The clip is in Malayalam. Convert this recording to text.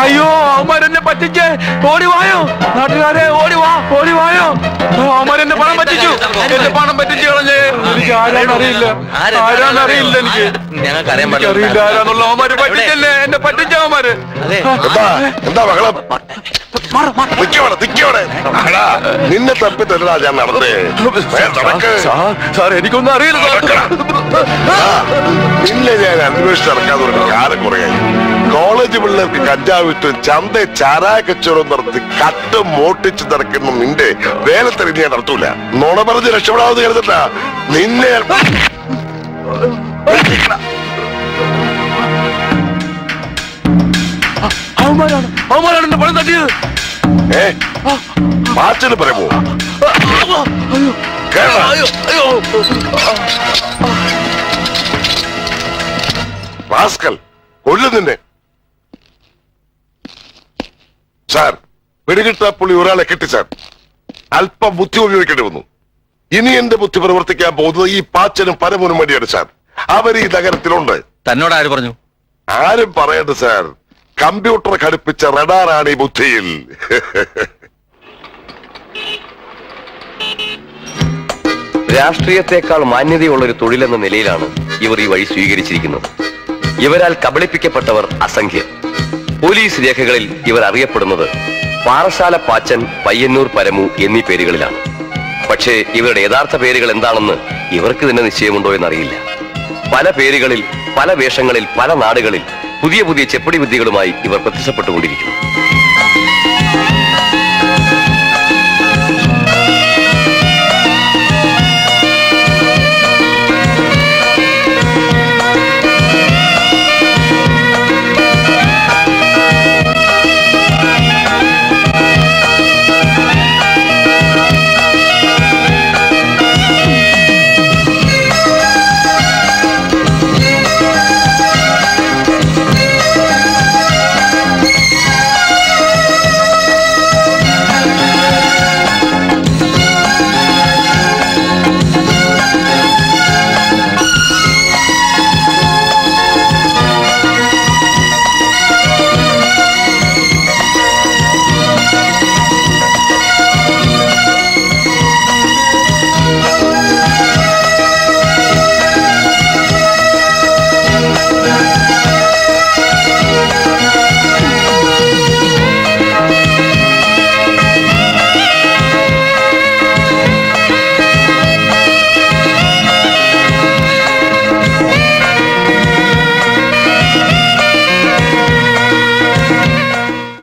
അയ്യോ അവന്മാരെന്നെ പറ്റിച്ചേ, ഓടിവായോ നാട്ടുകാരെ, ഓടിവായോ. അവന്മാരെന്നെ പണം പറ്റിച്ചു, എന്റെ പണം പറ്റിച്ചു കളഞ്ഞേ. എനിക്ക് ആരാന്നറിയില്ല, എനിക്ക് അറിയില്ല ആരാന്നുള്ള. അവന്മാര് പറ്റിച്ചല്ലേ, എന്നെ പറ്റിച്ചവന്മാര്. എന്താ ബഹളം? നിന്നെ തപ്പി തരാ ഞാൻ നടന്നേ. സാർ എനിക്കൊന്നും അറിയില്ല. നിന്നെ ഞാൻ അന്വേഷിച്ചിറക്കാൻ തുടങ്ങി കാലം കുറയായി. കോളേജ് പിള്ളേർക്ക് കഞ്ചാവ് വിട്ട് ചന്ത ചാരായ കച്ചവടം നടത്തി കട്ടും മോട്ടിച്ച് നടക്കുന്ന നിന്റെ വേലത്തിന് ഞാൻ നടത്തൂല. നുണ പറഞ്ഞ് രക്ഷപ്പെടാമെന്ന് കരുതണ്ട. നിന്നെ അവന്മാരാണ് പണം തട്ടിയത്. മാച്ചിന് പറയുമോ? റാസ്കൽ, കൊല്ലു നിന്നെ. സാർ, പിടികിട്ടാപ്പുള്ളി ഒരാളെ കിട്ടി സാർ. അല്പം ബുദ്ധി ഉപയോഗിക്കേണ്ടി വന്നു. ഇനി എന്റെ ബുദ്ധി പ്രവർത്തിക്കാൻ പോകുന്നത് ഈ പാച്ചനും പരമൂനും വേണ്ടിയാണ് സാർ. അവർ ഈ നഗരത്തിലുണ്ട്. തന്നോട് ആര് പറഞ്ഞു? ആരും പറയണ്ട സാർ. കമ്പ്യൂട്ടർ ഘടിപ്പിച്ച റഡാറാണ് ഈ ബുദ്ധിയിൽ. രാഷ്ട്രീയത്തെക്കാൾ മാന്യതയുള്ള ഒരു തൊഴിലെന്ന നിലയിലാണ് ഇവർ ഈ വഴി സ്വീകരിച്ചിരിക്കുന്നത്. ഇവരാൽ കബളിപ്പിക്കപ്പെട്ടവർ അസംഖ്യം. പോലീസ് രേഖകളിൽ ഇവർ അറിയപ്പെടുന്നത് പാറശാല പാച്ചൻ, പയ്യന്നൂർ പരമു എന്നീ പേരുകളിലാണ്. പക്ഷേ ഇവരുടെ യഥാർത്ഥ പേരുകൾ എന്താണെന്ന് ഇവർക്ക് തന്നെ നിശ്ചയമുണ്ടോ എന്നറിയില്ല. പല പേരുകളിൽ, പല വേഷങ്ങളിൽ, പല നാടുകളിൽ പുതിയ പുതിയ ചെപ്പടി വിദ്യകളുമായി ഇവർ പ്രത്യക്ഷപ്പെട്ടുകൊണ്ടിരിക്കുന്നു.